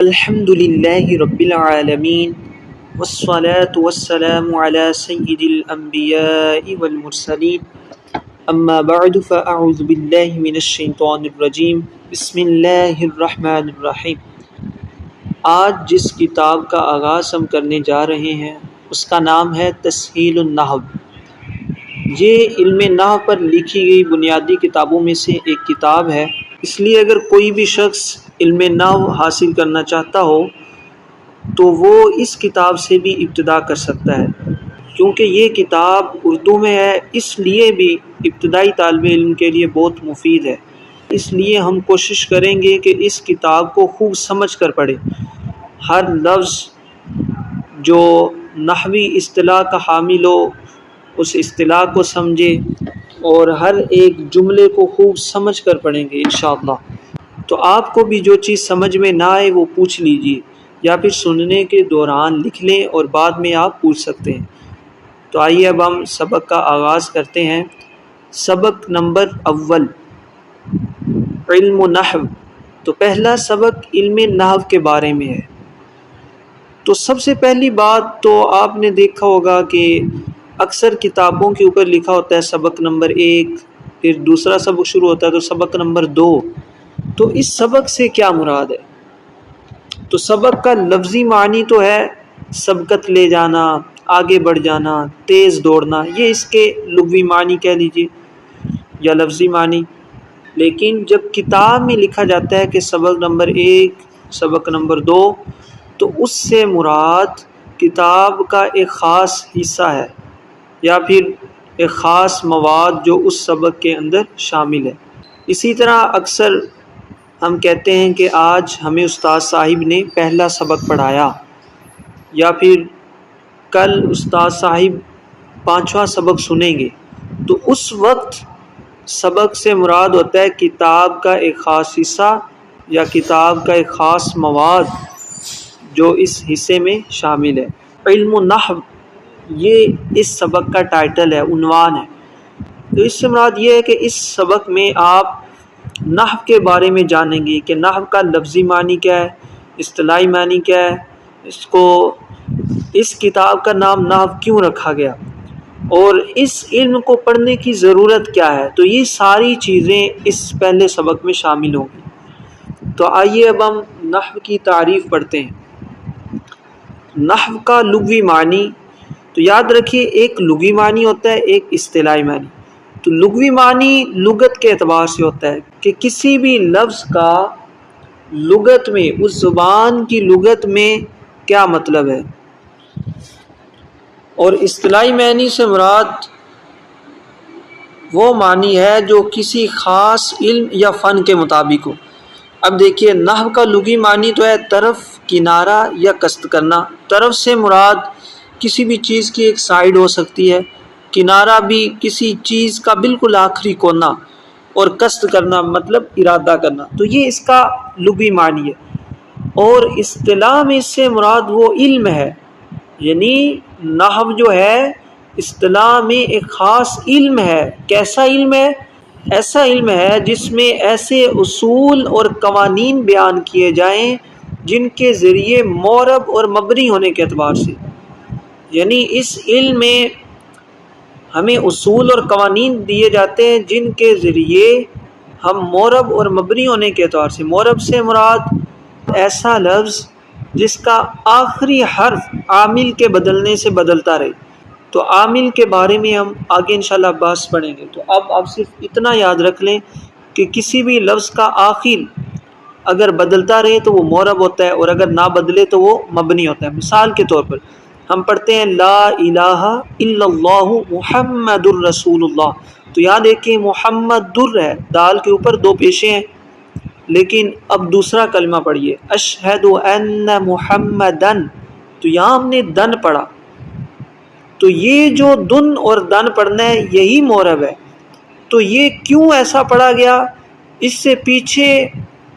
الحمد للہ رب العالمین والصلاة والسلام علی سید الانبیاء والمرسلین اما بعد فاعوذ باللہ من الشیطان الرجیم بسم اللہ الرحمن الرحیم۔ آج جس کتاب کا آغاز ہم کرنے جا رہے ہیں اس کا نام ہے تسہیل النحو۔ یہ علم نحو پر لکھی گئی بنیادی کتابوں میں سے ایک کتاب ہے، اس لیے اگر کوئی بھی شخص علم نحو حاصل کرنا چاہتا ہو تو وہ اس کتاب سے بھی ابتدا کر سکتا ہے، کیونکہ یہ کتاب اردو میں ہے، اس لیے بھی ابتدائی طالب علم کے لیے بہت مفید ہے۔ اس لیے ہم کوشش کریں گے کہ اس کتاب کو خوب سمجھ کر پڑھیں، ہر لفظ جو نحوی اصطلاح کا حامل ہو اس اصطلاح کو سمجھے اور ہر ایک جملے کو خوب سمجھ کر پڑھیں گے انشاءاللہ۔ تو آپ کو بھی جو چیز سمجھ میں نہ آئے وہ پوچھ لیجئے یا پھر سننے کے دوران لکھ لیں اور بعد میں آپ پوچھ سکتے ہیں۔ تو آئیے اب ہم سبق کا آغاز کرتے ہیں۔ سبق نمبر اول، علم نحو۔ تو پہلا سبق علم نحو کے بارے میں ہے۔ تو سب سے پہلی بات تو آپ نے دیکھا ہوگا کہ اکثر کتابوں کے اوپر لکھا ہوتا ہے سبق نمبر 1، پھر دوسرا سبق شروع ہوتا ہے تو سبق نمبر 2۔ تو اس سبق سے کیا مراد ہے؟ تو سبق کا لفظی معنی تو ہے سبقت لے جانا، آگے بڑھ جانا، تیز دوڑنا، یہ اس کے لغوی معنی کہہ لیجئے یا لفظی معنی۔ لیکن جب کتاب میں لکھا جاتا ہے کہ سبق نمبر 1، سبق نمبر 2، تو اس سے مراد کتاب کا ایک خاص حصہ ہے یا پھر ایک خاص مواد جو اس سبق کے اندر شامل ہے۔ اسی طرح اکثر ہم کہتے ہیں کہ آج ہمیں استاد صاحب نے پہلا سبق پڑھایا، یا پھر کل استاد صاحب 5واں سبق سنیں گے، تو اس وقت سبق سے مراد ہوتا ہے کتاب کا ایک خاص حصہ یا کتاب کا ایک خاص مواد جو اس حصے میں شامل ہے۔ علم نحو یہ اس سبق کا ٹائٹل ہے، عنوان ہے۔ تو اس سے مراد یہ ہے کہ اس سبق میں آپ نحو کے بارے میں جانیں گے کہ نحو کا لفظی معنی کیا ہے، اصطلاحی معنی کیا ہے، اس کتاب کا نام نحو کیوں رکھا گیا اور اس علم کو پڑھنے کی ضرورت کیا ہے۔ تو یہ ساری چیزیں اس پہلے سبق میں شامل ہوں گی۔ تو آئیے اب ہم نحو کی تعریف پڑھتے ہیں۔ نحو کا لغوی معنی تو یاد رکھیے، ایک لغوی معنی ہوتا ہے، ایک اصطلاحی معنی۔ تو لغوی معنی لغت کے اعتبار سے ہوتا ہے کہ کسی بھی لفظ کا لغت میں، اس زبان کی لغت میں کیا مطلب ہے، اور اصطلاحی معنی سے مراد وہ معنی ہے جو کسی خاص علم یا فن کے مطابق ہو۔ اب دیکھیے، نحو کا لغوی معنی تو ہے طرف، کنارہ یا قصد کرنا۔ طرف سے مراد کسی بھی چیز کی ایک سائیڈ ہو سکتی ہے، کنارہ بھی کسی چیز کا بالکل آخری کونا، اور قصد کرنا مطلب ارادہ کرنا۔ تو یہ اس کا لغوی معنی ہے۔ اور اصطلاح میں اس سے مراد وہ علم ہے، یعنی نحو جو ہے اصطلاح میں ایک خاص علم ہے۔ کیسا علم ہے؟ ایسا علم ہے جس میں ایسے اصول اور قوانین بیان کیے جائیں جن کے ذریعے معرب اور مبنی ہونے کے اعتبار سے، یعنی اس علم میں ہمیں اصول اور قوانین دیے جاتے ہیں جن کے ذریعے ہم معرب اور مبنی ہونے کے اعتبار سے، معرب سے مراد ایسا لفظ جس کا آخری حرف عامل کے بدلنے سے بدلتا رہے۔ تو عامل کے بارے میں ہم آگے انشاءاللہ بحث پڑھیں گے۔ تو اب آپ صرف اتنا یاد رکھ لیں کہ کسی بھی لفظ کا آخر اگر بدلتا رہے تو وہ معرب ہوتا ہے، اور اگر نہ بدلے تو وہ مبنی ہوتا ہے۔ مثال کے طور پر ہم پڑھتے ہیں لا الہ الا اللہ محمد الرسول اللہ، تو یاد ہے کہ محمد در ہے، دال کے اوپر 2 پیشیں ہیں۔ لیکن اب دوسرا کلمہ پڑھیے، اشہد ان محمدن، تو یہاں ہم نے دن پڑھا۔ تو یہ جو دن اور دن پڑھنا ہے یہی معرب ہے۔ تو یہ کیوں ایسا پڑھا گیا؟ اس سے پیچھے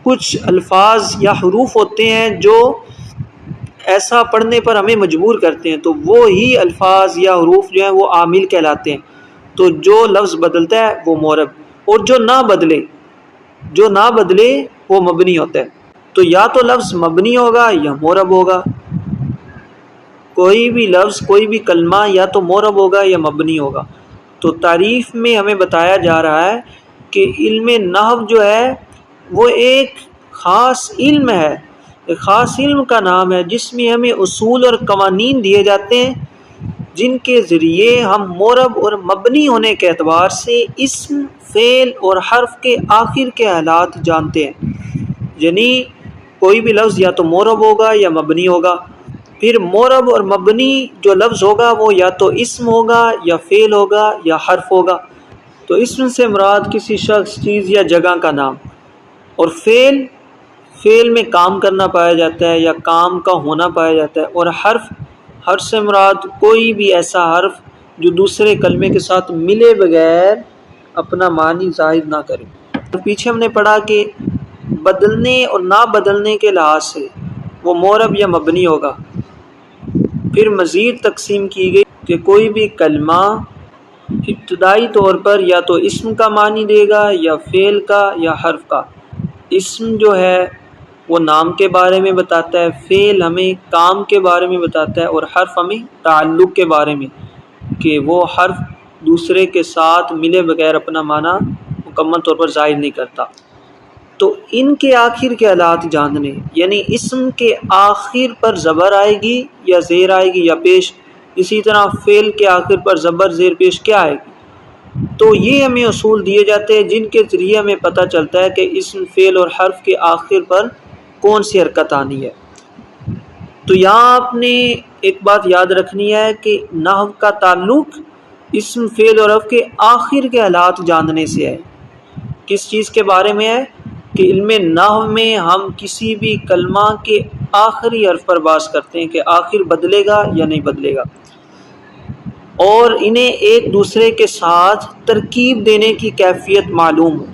کچھ الفاظ یا حروف ہوتے ہیں جو ایسا پڑھنے پر ہمیں مجبور کرتے ہیں، تو وہی الفاظ یا حروف جو ہیں وہ عامل کہلاتے ہیں۔ تو جو لفظ بدلتا ہے وہ معرب، اور جو نہ بدلے وہ مبنی ہوتا ہے۔ تو یا تو لفظ مبنی ہوگا یا مورب ہوگا، کوئی بھی لفظ کوئی بھی کلمہ یا تو مورب ہوگا یا مبنی ہوگا۔ تو تعریف میں ہمیں بتایا جا رہا ہے کہ علم نحو جو ہے وہ ایک خاص علم ہے، ایک خاص علم کا نام ہے جس میں ہمیں اصول اور قوانین دیے جاتے ہیں جن کے ذریعے ہم مورب اور مبنی ہونے کے اعتبار سے اسم، فعل اور حرف کے آخر کے حالات جانتے ہیں۔ یعنی کوئی بھی لفظ یا تو مورب ہوگا یا مبنی ہوگا۔ پھر مورب اور مبنی جو لفظ ہوگا وہ یا تو اسم ہوگا یا فعل ہوگا یا حرف ہوگا۔ تو اسم سے مراد کسی شخص، چیز یا جگہ کا نام، اور فعل میں کام کرنا پایا جاتا ہے یا کام کا ہونا پایا جاتا ہے، اور حرف سے مراد کوئی بھی ایسا حرف جو دوسرے کلمے کے ساتھ ملے بغیر اپنا معنی ظاہر نہ کرے۔ تو پیچھے ہم نے پڑھا کہ بدلنے اور نہ بدلنے کے لحاظ سے وہ مورب یا مبنی ہوگا۔ پھر مزید تقسیم کی گئی کہ کوئی بھی کلمہ ابتدائی طور پر یا تو اسم کا معنی دے گا یا فعل کا یا حرف کا۔ اسم جو ہے وہ نام کے بارے میں بتاتا ہے، فعل ہمیں کام کے بارے میں بتاتا ہے، اور حرف ہمیں تعلق کے بارے میں کہ وہ حرف دوسرے کے ساتھ ملے بغیر اپنا معنی مکمل طور پر ظاہر نہیں کرتا۔ تو ان کے آخر کے حالات جاننے، یعنی اسم کے آخر پر زبر آئے گی یا زیر آئے گی یا پیش، اسی طرح فعل کے آخر پر زبر زیر پیش کیا آئے گی، تو یہ ہمیں اصول دیے جاتے ہیں جن کے ذریعے ہمیں پتہ چلتا ہے کہ اسم، فعل اور حرف کے آخر پر کون سی حرکت آنی ہے۔ تو یہاں آپ نے ایک بات یاد رکھنی ہے کہ نحو کا تعلق اسم، فعل اور حرف کے آخر کے حالات جاننے سے ہے۔ کس چیز کے بارے میں ہے کہ علم نحو میں ہم کسی بھی کلمہ کے آخری حرف پر بحث کرتے ہیں کہ آخر بدلے گا یا نہیں بدلے گا، اور انہیں ایک دوسرے کے ساتھ ترکیب دینے کی کیفیت معلوم ہو۔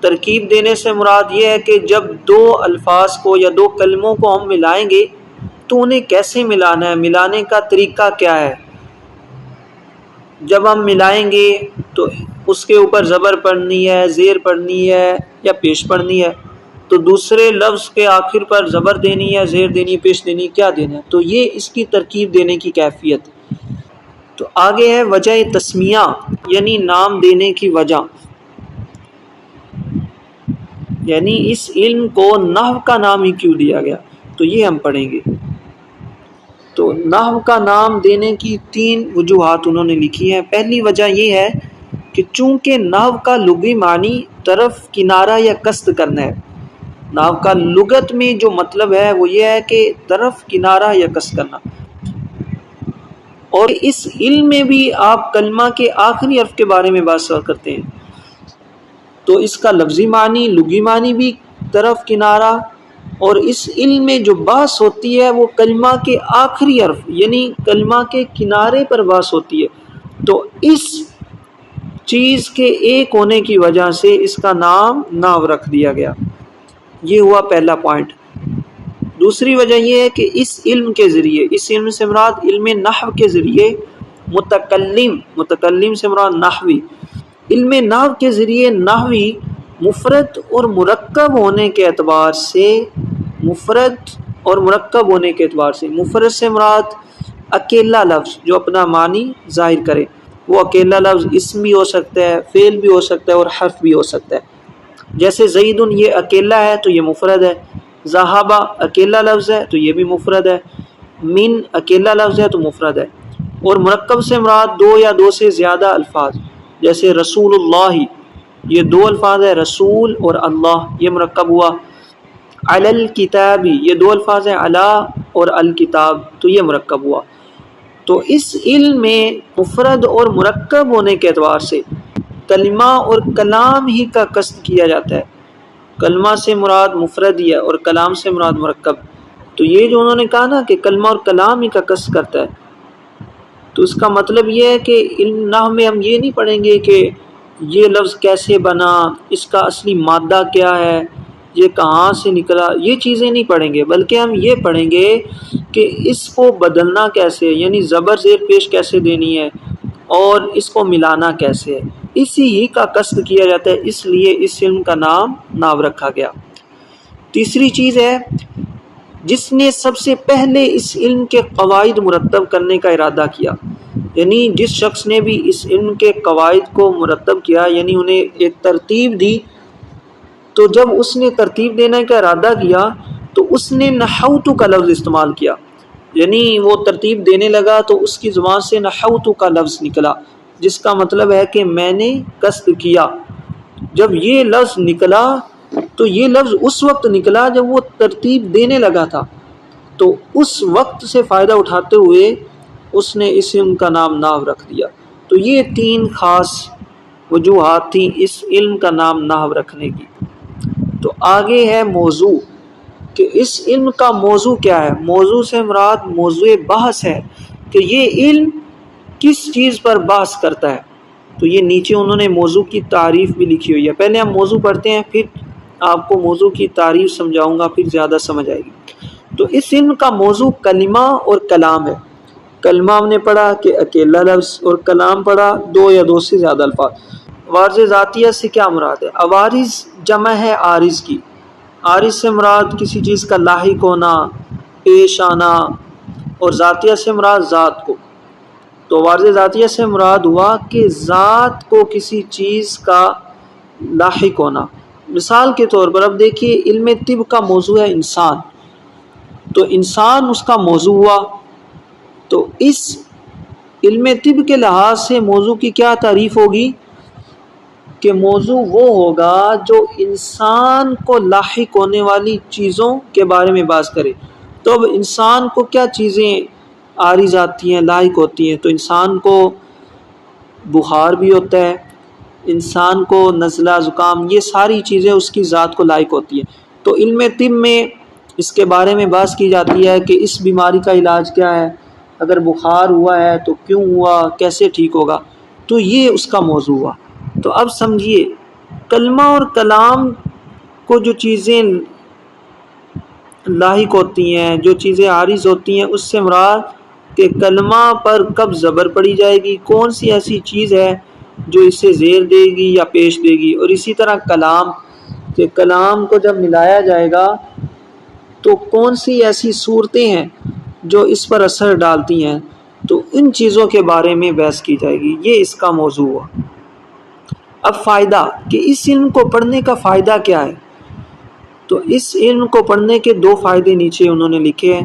ترکیب دینے سے مراد یہ ہے کہ جب دو الفاظ کو یا دو کلموں کو ہم ملائیں گے تو انہیں کیسے ملانا ہے، ملانے کا طریقہ کیا ہے۔ جب ہم ملائیں گے تو اس کے اوپر زبر پڑنی ہے، زیر پڑنی ہے یا پیش پڑنی ہے، تو دوسرے لفظ کے آخر پر زبر دینی ہے، زیر دینی ہے، پیش دینی ہے، کیا دینا ہے، تو یہ اس کی ترکیب دینے کی کیفیت۔ تو آگے ہے وجہ تسمیہ، یعنی نام دینے کی وجہ، یعنی اس علم کو نحو کا نام ہی کیوں دیا گیا، تو یہ ہم پڑھیں گے۔ تو نحو کا نام دینے کی 3 وجوہات انہوں نے لکھی ہیں۔ پہلی وجہ یہ ہے کہ چونکہ نحو کا لغوی معنی طرف، کنارہ یا قصد کرنا ہے۔ نحو کا لغت میں جو مطلب ہے وہ یہ ہے کہ طرف، کنارہ یا قصد کرنا، اور اس علم میں بھی آپ کلمہ کے آخری حرف کے بارے میں بات کرتے ہیں، تو اس کا لفظی معنی، لغوی معنی بھی طرف، کنارہ، اور اس علم میں جو بحث ہوتی ہے وہ کلمہ کے آخری حرف یعنی کلمہ کے کنارے پر بحث ہوتی ہے۔ تو اس چیز کے ایک ہونے کی وجہ سے اس کا نام نحو رکھ دیا گیا۔ یہ ہوا پہلا پوائنٹ۔ دوسری وجہ یہ ہے کہ اس علم کے ذریعے، اس علم سے مراد علم نحو کے ذریعے متکلم سے مراد نحوی، علم نحو کے ذریعے نحوی مفرد اور مرکب ہونے کے اعتبار سے، مفرد سے مراد اکیلا لفظ جو اپنا معنی ظاہر کرے، وہ اکیلا لفظ اسم بھی ہو سکتا ہے، فعل بھی ہو سکتا ہے اور حرف بھی ہو سکتا ہے۔ جیسے زیدن یہ اکیلا ہے تو یہ مفرد ہے، ذہبہ اکیلا لفظ ہے تو یہ بھی مفرد ہے، من اکیلا لفظ ہے تو مفرد ہے۔ اور مرکب سے مراد 2 یا 2 سے زیادہ الفاظ، جیسے رسول اللہ یہ 2 الفاظ ہے، رسول اور اللہ، یہ مرکب ہوا۔ علی الکتاب یہ 2 الفاظ ہیں، علی اور الکتاب، تو یہ مرکب ہوا۔ تو اس علم میں مفرد اور مرکب ہونے کے اعتبار سے کلمہ اور کلام ہی کا قصد کیا جاتا ہے۔ کلمہ سے مراد مفرد ہی ہے اور کلام سے مراد مرکب۔ تو یہ جو انہوں نے کہا نا کہ کلمہ اور کلام ہی کا قصد کرتا ہے، تو اس کا مطلب یہ ہے کہ علم نحو میں ہم یہ نہیں پڑھیں گے کہ یہ لفظ کیسے بنا، اس کا اصلی مادہ کیا ہے، یہ کہاں سے نکلا، یہ چیزیں نہیں پڑھیں گے، بلکہ ہم یہ پڑھیں گے کہ اس کو بدلنا کیسے ہے، یعنی زبر زیر پیش کیسے دینی ہے اور اس کو ملانا کیسے ہے، اسی ہی کا قصد کیا جاتا ہے، اس لیے اس علم کا نام نحو رکھا گیا۔ تیسری چیز ہے جس نے سب سے پہلے اس علم کے قواعد مرتب کرنے کا ارادہ کیا، یعنی جس شخص نے بھی اس علم کے قواعد کو مرتب کیا، یعنی انہیں ایک ترتیب دی، تو جب اس نے ترتیب دینے کا ارادہ کیا تو اس نے نحوت کا لفظ استعمال کیا، یعنی وہ ترتیب دینے لگا تو اس کی زبان سے نحوت کا لفظ نکلا، جس کا مطلب ہے کہ میں نے قصد کیا۔ جب یہ لفظ نکلا تو یہ لفظ اس وقت نکلا جب وہ ترتیب دینے لگا تھا، تو اس وقت سے فائدہ اٹھاتے ہوئے اس نے اس علم کا نام نحو رکھ دیا۔ تو یہ 3 خاص وجوہات تھیں اس علم کا نام نحو رکھنے کی۔ تو آگے ہے موضوع، کہ اس علم کا موضوع کیا ہے۔ موضوع سے مراد موضوع بحث ہے، کہ یہ علم کس چیز پر بحث کرتا ہے۔ تو یہ نیچے انہوں نے موضوع کی تعریف بھی لکھی ہوئی ہے۔ پہلے ہم موضوع پڑھتے ہیں، پھر آپ کو موضوع کی تعریف سمجھاؤں گا، پھر زیادہ سمجھ آئے گی۔ تو اس علم کا موضوع کلمہ اور کلام ہے۔ کلمہ ہم نے پڑھا کہ اکیلا لفظ، اور کلام پڑھا 2 یا 2 سے زیادہ الفاظ۔ عوارض ذاتیہ سے کیا مراد ہے؟ عوارض جمع ہے عارض کی۔ عارض سے مراد کسی چیز کا لاحق ہونا، پیش آنا، اور ذاتیہ سے مراد ذات کو۔ تو عوارض ذاتیہ سے مراد ہوا کہ ذات کو کسی چیز کا لاحق ہونا۔ مثال کے طور پر اب دیکھیے، علم طب کا موضوع ہے انسان، تو انسان اس کا موضوع ہوا۔ تو اس علم طب کے لحاظ سے موضوع کی کیا تعریف ہوگی؟ کہ موضوع وہ ہوگا جو انسان کو لاحق ہونے والی چیزوں کے بارے میں بات کرے۔ تو اب انسان کو کیا چیزیں عارض آتی ہیں، لاحق ہوتی ہیں؟ تو انسان کو بخار بھی ہوتا ہے، انسان کو نزلہ زکام، یہ ساری چیزیں اس کی ذات کو لاحق ہوتی ہیں۔ تو علم طب میں اس کے بارے میں بحث کی جاتی ہے کہ اس بیماری کا علاج کیا ہے، اگر بخار ہوا ہے تو کیوں ہوا، کیسے ٹھیک ہوگا۔ تو یہ اس کا موضوع ہوا۔ تو اب سمجھیے، کلمہ اور کلام کو جو چیزیں لاحق ہوتی ہیں، جو چیزیں عارض ہوتی ہیں، اس سے مراد کہ کلمہ پر کب زبر پڑی جائے گی، کون سی ایسی چیز ہے جو اسے زیر دے گی یا پیش دے گی۔ اور اسی طرح کلام، کہ کلام کو جب ملایا جائے گا تو کون سی ایسی صورتیں ہیں جو اس پر اثر ڈالتی ہیں۔ تو ان چیزوں کے بارے میں بحث کی جائے گی۔ یہ اس کا موضوع ہوا۔ اب فائدہ، کہ اس علم کو پڑھنے کا فائدہ کیا ہے؟ تو اس علم کو پڑھنے کے 2 فائدے نیچے انہوں نے لکھے ہیں۔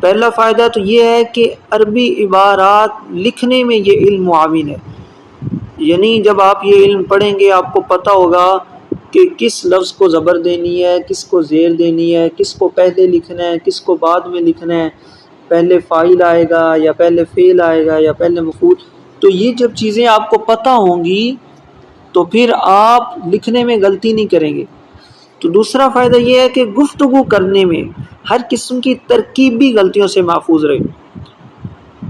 پہلا فائدہ تو یہ ہے کہ عربی عبارات لکھنے میں یہ علم معاون ہے، یعنی جب آپ یہ علم پڑھیں گے آپ کو پتہ ہوگا کہ کس لفظ کو زبر دینی ہے، کس کو زیر دینی ہے، کس کو پہلے لکھنا ہے، کس کو بعد میں لکھنا ہے، پہلے فاعل آئے گا یا پہلے فعل آئے گا یا پہلے مفعول۔ تو یہ جب چیزیں آپ کو پتہ ہوں گی تو پھر آپ لکھنے میں غلطی نہیں کریں گے۔ تو دوسرا فائدہ یہ ہے کہ گفتگو کرنے میں ہر قسم کی ترکیبی غلطیوں سے محفوظ رہیں۔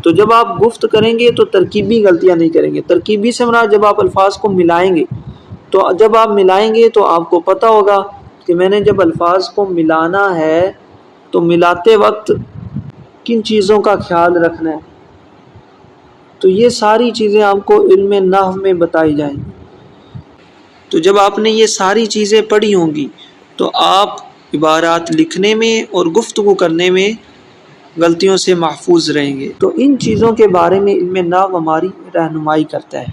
تو جب آپ گفت کریں گے تو ترکیبی غلطیاں نہیں کریں گے۔ ترکیبی سے مراد جب آپ الفاظ کو ملائیں گے، تو جب آپ ملائیں گے تو آپ کو پتہ ہوگا کہ میں نے جب الفاظ کو ملانا ہے تو ملاتے وقت کن چیزوں کا خیال رکھنا ہے۔ تو یہ ساری چیزیں آپ کو علم نحو میں بتائی جائیں گی۔ تو جب آپ نے یہ ساری چیزیں پڑھی ہوں گی تو آپ عبارات لکھنے میں اور گفتگو کرنے میں غلطیوں سے محفوظ رہیں گے۔ تو ان چیزوں کے بارے میں علم نحو ہماری رہنمائی کرتا ہے۔